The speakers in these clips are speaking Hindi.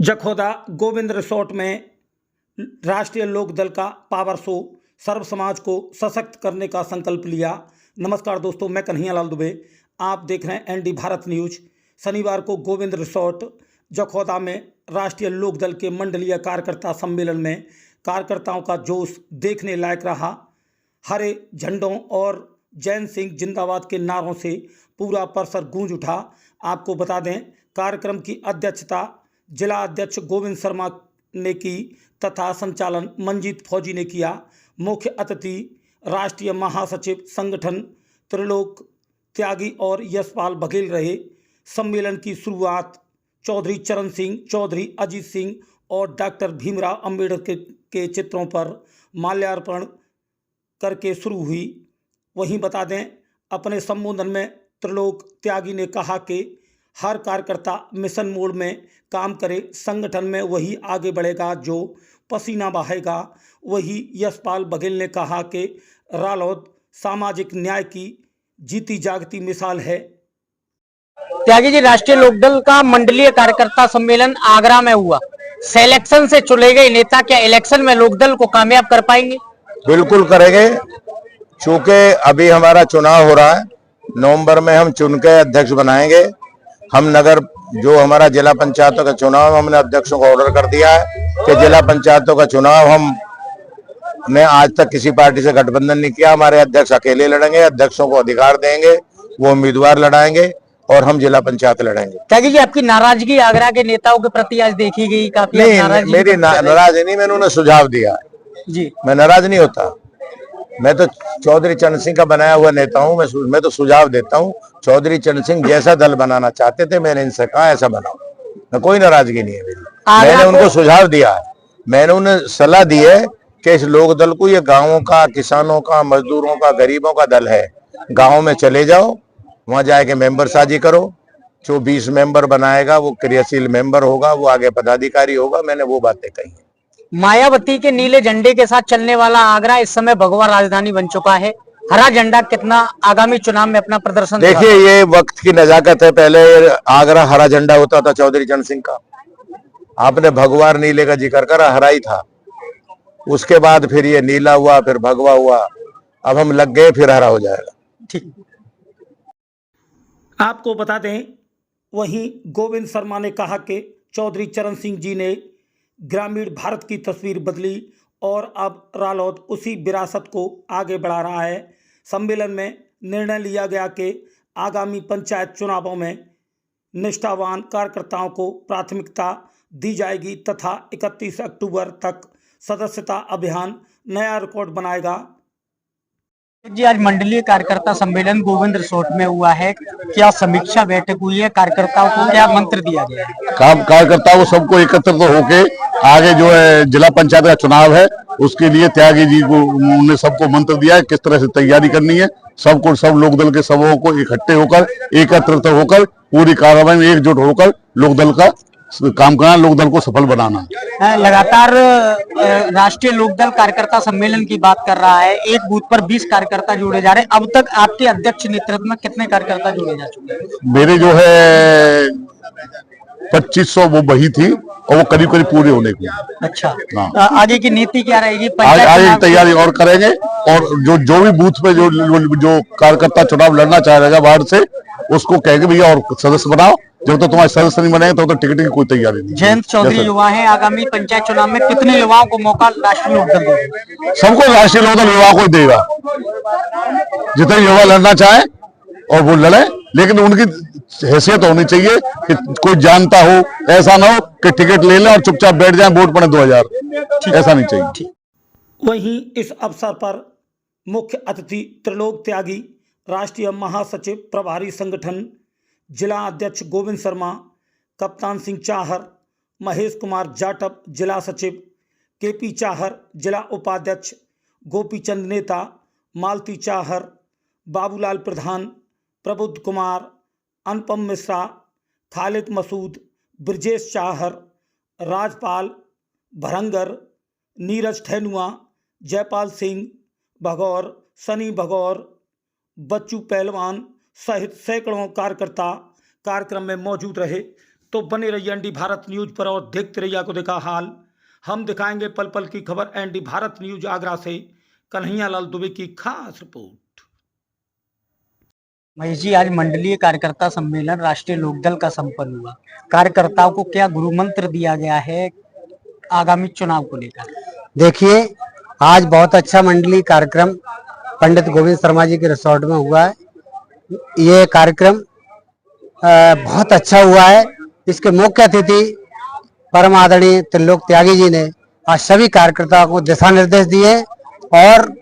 जखौदा गोविंद रिसोर्ट में राष्ट्रीय लोक दल का पावर शो सर्व समाज को सशक्त करने का संकल्प लिया। नमस्कार दोस्तों, मैं कन्हैया लाल दुबे, आप देख रहे हैं एनडी भारत न्यूज। शनिवार को गोविंद रिसोर्ट जखौदा में राष्ट्रीय लोक दल के मंडलीय कार्यकर्ता सम्मेलन में कार्यकर्ताओं का जोश देखने लायक रहा। हरे झंडों और जैन सिंह जिंदाबाद के नारों से पूरा परिसर गूंज उठा। आपको बता दें, कार्यक्रम की अध्यक्षता जिला अध्यक्ष गोविंद शर्मा ने की तथा संचालन मंजीत फौजी ने किया। मुख्य अतिथि राष्ट्रीय महासचिव संगठन त्रिलोक त्यागी और यशपाल बघेल रहे। सम्मेलन की शुरुआत चौधरी चरण सिंह, चौधरी अजीत सिंह और डॉक्टर भीमराव अंबेडकर के चित्रों पर माल्यार्पण करके शुरू हुई। वहीं बता दें, अपने संबोधन में त्रिलोक त्यागी ने कहा कि हर कार्यकर्ता मिशन मोड में काम करे, संगठन में वही आगे बढ़ेगा जो पसीना बहाएगा। वही यशपाल बघेल ने कहा कि रालोद सामाजिक न्याय की जीती जागती मिसाल है। त्यागी जी, राष्ट्रीय लोकदल का मंडलीय कार्यकर्ता सम्मेलन आगरा में हुआ। सिलेक्शन से चुने गए नेता क्या इलेक्शन में लोकदल को कामयाब कर पाएंगे? बिल्कुल करेंगे, चूंकि अभी हमारा चुनाव हो रहा है। नवंबर में हम चुन के अध्यक्ष बनाएंगे। हम नगर जो हमारा जिला पंचायतों का चुनाव, हमने अध्यक्षों को ऑर्डर कर दिया है कि जिला पंचायतों का चुनाव हमने आज तक किसी पार्टी से गठबंधन नहीं किया। हमारे अध्यक्ष अकेले लड़ेंगे, अध्यक्षों को अधिकार देंगे, वो उम्मीदवार लड़ाएंगे और हम जिला पंचायत लड़ेंगे। त्यागी जी, आपकी नाराजगी आगरा के नेताओं के प्रति आज देखी गई, काफी नहीं, मेरी नाराज नहीं, मैंने उन्हें सुझाव दिया जी। मैं नाराज नहीं होता। मैं तो चौधरी चरण सिंह का बनाया हुआ नेता हूं। मैं तो सुझाव देता हूं। चौधरी चरण सिंह जैसा दल बनाना चाहते थे, मैंने इनसे कहा ऐसा बनाओ। मैं कोई नाराजगी नहीं है मेरी। मैंने उनको सुझाव दिया है, मैंने उन्हें सलाह दी है कि इस लोक दल को, ये गाँवों का, किसानों का, मजदूरों का, गरीबों का दल है। गाँव में चले जाओ, वहां जाके मेंबर साजी करो। जो 20 मेंबर बनाएगा वो क्रियाशील मेंबर होगा, वो आगे पदाधिकारी होगा। मैंने वो बातें कही। मायावती के नीले झंडे के साथ चलने वाला आगरा इस समय भगवा राजधानी बन चुका है। हरा झंडा कितना आगामी चुनाव में अपना प्रदर्शन? देखिए, ये वक्त की नजाकत है। पहले आगरा हरा झंडा होता था चौधरी चरण सिंह का। आपने भगवार नीले का जिक्र करा, हरा ही था। उसके बाद फिर ये नीला हुआ, फिर भगवा हुआ। अब हम लग गए, फिर हरा हो जाएगा। ठीक। आपको बता दें, वहीं गोविंद शर्मा ने कहा कि चौधरी चरण सिंह जी ने ग्रामीण भारत की तस्वीर बदली और अब रालोद उसी विरासत को आगे बढ़ा रहा है। सम्मेलन में निर्णय लिया गया कि आगामी पंचायत चुनावों में निष्ठावान कार्यकर्ताओं को प्राथमिकता दी जाएगी तथा 31 अक्टूबर तक सदस्यता अभियान नया रिकॉर्ड बनाएगा। जी, आज मंडलीय कार्यकर्ता सम्मेलन गोविंद रिसोर्ट में हुआ है। क्या समीक्षा बैठक हुई है? कार्यकर्ताओं को क्या मंत्र दिया गया है? कार्यकर्ताओं को सबको एकत्रित होके आगे जो है जिला पंचायत का चुनाव है, उसके लिए त्यागी जी को उन्होंने सबको मंत्र दिया है किस तरह से तैयारी करनी है। सबको, सब लोकदल के सबों को इकट्ठे होकर, एकत्रित होकर, पूरी कार्रवाई में एकजुट होकर लोकदल का काम करना, लोकदल को सफल बनाना। लगातार राष्ट्रीय लोकदल कार्यकर्ता सम्मेलन की बात कर रहा है। एक बूथ पर 20 कार्यकर्ता जोड़े जा रहे हैं। अब तक आपके अध्यक्ष नेतृत्व में कितने कार्यकर्ता जोड़े जा चुके हैं? मेरे जो है 2500 वो बही थी और वो करीब करीब पूरे होने को। अच्छा, हाँ। आगे की नीति क्या रहेगी? आगे की तैयारी और करेंगे और जो भी बूथ पे जो कार्यकर्ता चुनाव लड़ना चाह रहेगा वार्ड से, उसको कहेंगे भैया और सदस्य बनाओ। जब तक तुम्हारे सदस्य नहीं बनेंगे तो टिकट की कोई तैयारी नहीं। जयंत चौधरी युवा है, आगामी पंचायत चुनाव में कितने युवाओं को मौका राष्ट्रीय लोकदल देगा? सबको राष्ट्रीय लोकदल युवा को देगा। जितने युवा लड़ना चाहे और वो लड़े, लेकिन उनकी हैसियत होनी चाहिए कि कोई जानता हो। ऐसा ना हो कि टिकट ले लें और चुपचाप बैठ जाए, वोट पड़े 2000। ऐसा नहीं चाहिए। वहीं इस अवसर पर मुख्य अतिथि त्रिलोक त्यागी, राष्ट्रीय महासचिव प्रभारी संगठन जिला अध्यक्ष गोविंद शर्मा, कप्तान सिंह चाहर, महेश कुमार जाटव जिला सचिव, केपी चाहर जिला उपाध्यक्ष, गोपीचंद नेता, मालती चाहर, बाबूलाल प्रधान, प्रबुद्ध कुमार, अनुपम मिश्रा, खालिद मसूद, ब्रजेश चाहर, राजपाल भरंगर, नीरज ठेनुआ, जयपाल सिंह भगौर, सनी भगौर, बच्चू पहलवान सहित सैकड़ों कार्यकर्ता कार्यक्रम में मौजूद रहे। तो बने रहिए एनडी भारत न्यूज पर और देखते रहिए को देखा हाल। हम दिखाएंगे पल पल की खबर। एनडी भारत न्यूज आगरा से कन्हैया लाल दुबे की खास रिपोर्ट। महेश जी, आज मंडलीय कार्यकर्ता सम्मेलन राष्ट्रीय लोकदल का संपन्न हुआ। कार्यकर्ताओं को क्या गुरु मंत्र दिया गया है आगामी चुनाव को लेकर? देखिए, आज बहुत अच्छा मंडलीय कार्यक्रम पंडित गोविंद शर्मा जी के रिसोर्ट में हुआ है। ये कार्यक्रम बहुत अच्छा हुआ है। इसके मुख्य अतिथि परम आदरणीय त्रिलोक त्यागी जी ने आज सभी कार्यकर्ताओं को दिशा निर्देश दिए और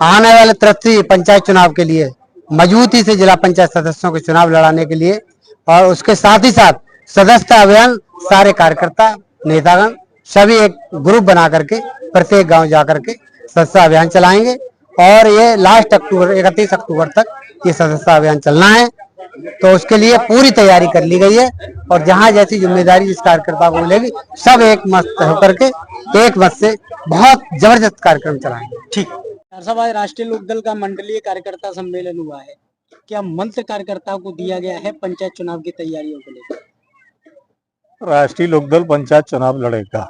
आने वाले तृतीय पंचायत चुनाव के लिए मजबूती से जिला पंचायत सदस्यों के चुनाव लड़ाने के लिए और उसके साथ ही साथ सदस्यता अभियान सारे कार्यकर्ता नेतागण सभी एक ग्रुप बना करके प्रत्येक गांव जा करके सदस्यता अभियान चलाएंगे और ये लास्ट अक्टूबर 31 अक्टूबर तक ये सदस्यता अभियान चलना है। तो उसके लिए पूरी तैयारी कर ली गई है और जहां जैसी जिम्मेदारी जिस कार्यकर्ता को मिलेगी सब एक मत होकर के एक मत से बहुत जबरदस्त कार्यक्रम चलाएंगे। ठीक। साहब, आज राष्ट्रीय लोकदल का मंडलीय कार्यकर्ता सम्मेलन हुआ है। क्या मंत्र कार्यकर्ताओं को दिया गया है पंचायत चुनाव की तैयारियों को लेकर? राष्ट्रीय लोकदल पंचायत चुनाव लड़ेगा।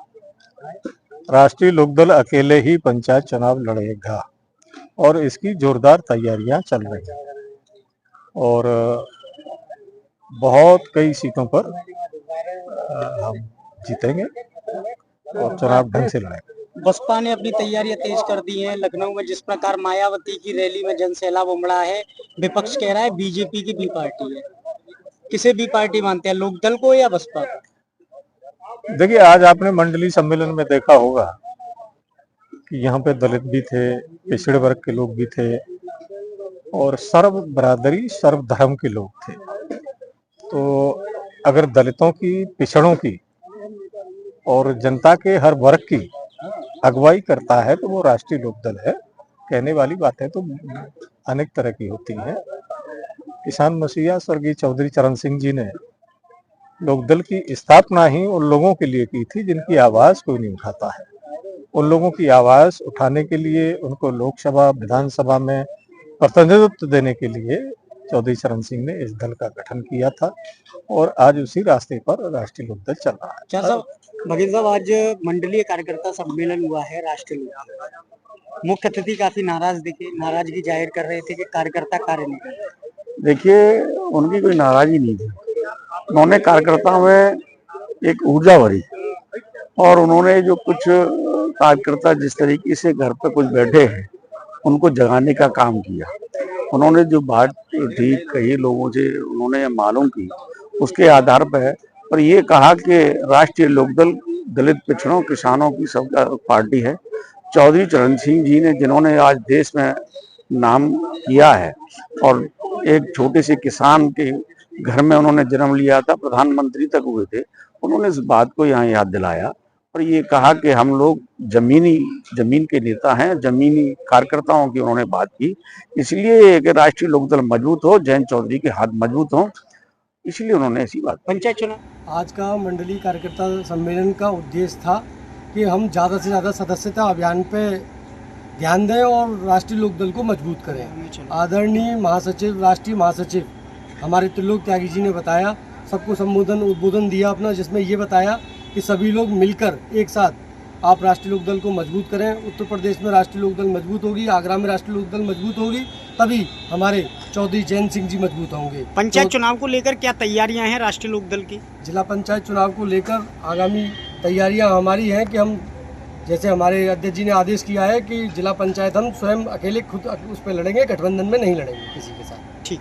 राष्ट्रीय लोकदल अकेले ही पंचायत चुनाव लड़ेगा और इसकी जोरदार तैयारियां चल रही हैं और बहुत कई सीटों पर हम जीतेंगे और चुनाव ढंग से लड़ेंगे। बसपा ने अपनी तैयारियां तेज कर दी हैं। लखनऊ में जिस प्रकार मायावती की रैली में जनसैलाब उमड़ा है, विपक्ष कह रहा है बीजेपी की बी पार्टी है। किसे बी पार्टी मानते हैं, लोकदल को या बसपा को? देखिए, आज आपने मंडलीय सम्मेलन में देखा होगा कि यहाँ पे दलित भी थे, पिछड़े वर्ग के लोग भी थे और सर्व बरादरी सर्व धर्म के लोग थे। तो अगर दलितों की, पिछड़ों की और जनता के हर वर्ग की अगुवाई करता है तो वो राष्ट्रीय लोकदल है। कहने वाली बातें तो अनेक तरह की होती हैं। किसान मसीहा स्वर्गीय चौधरी चरण सिंह जी ने लोकदल की स्थापना ही उन लोगों के लिए की थी जिनकी आवाज कोई नहीं उठाता है। उन लोगों की आवाज उठाने के लिए, उनको लोकसभा विधानसभा में प्रतिनिधित्व देने के लिए चौधरी चरण सिंह ने इस दल का गठन किया था और आज उसी रास्ते पर राष्ट्रीय लोकदल चल रहा है। क्या साहब, भगीरथ साहब, आज मंडलीय कार्यकर्ता सम्मेलन हुआ है राष्ट्रीय लोकदल। मुख्य अतिथि काफी नाराज दिखे, नाराजगी जाहिर कर रहे थे कि कार्यकर्ता कार्य नहीं कर रहे। देखिए, उनकी कोई नाराजगी नहीं थी। उन्होंने कार्यकर्ताओं में एक ऊर्जा भरी और उन्होंने जो कुछ कार्यकर्ता जिस तरीके से घर पर कुछ बैठे हैं उनको जगाने का काम किया। उन्होंने जो बात ठीक कही लोगों से उन्होंने मालूम की, उसके आधार पर ये कहा कि राष्ट्रीय लोकदल दलित, पिछड़ों, किसानों की सबका पार्टी है। चौधरी चरण सिंह जी ने, जिन्होंने आज देश में नाम किया है और एक छोटे से किसान के घर में उन्होंने जन्म लिया था, प्रधानमंत्री तक हुए थे, उन्होंने इस बात को यहाँ याद दिलाया और ये कहा कि हम लोग जमीन के नेता हैं, जमीनी कार्यकर्ताओं की उन्होंने बात की। इसलिए कि राष्ट्रीय लोकदल मजबूत हो, जयंत चौधरी के हाथ मजबूत हो, इसलिए उन्होंने ऐसी बात। पंचायत चुनाव आज का मंडलीय कार्यकर्ता सम्मेलन का उद्देश्य था कि हम ज़्यादा से ज़्यादा सदस्यता अभियान पे ध्यान दें और राष्ट्रीय लोकदल को मजबूत करें। आदरणीय महासचिव, राष्ट्रीय महासचिव हमारे त्रिलोक त्यागी जी ने बताया, सबको उद्बोधन दिया अपना, जिसमें ये बताया कि सभी लोग मिलकर एक साथ आप राष्ट्रीय लोकदल को मजबूत करें। उत्तर प्रदेश में राष्ट्रीय लोकदल मजबूत होगी, आगरा में राष्ट्रीय लोकदल मजबूत होगी, तभी हमारे चौधरी जयंत सिंह जी मजबूत होंगे। पंचायत चुनाव को लेकर क्या तैयारियां हैं राष्ट्रीय लोकदल की? जिला पंचायत चुनाव को लेकर आगामी तैयारियां हमारी हैं कि हम, जैसे हमारे अध्यक्ष जी ने आदेश किया है कि जिला पंचायत हम स्वयं अकेले खुद उस पर लड़ेंगे, गठबंधन में नहीं लड़ेंगे किसी के साथ। ठीक।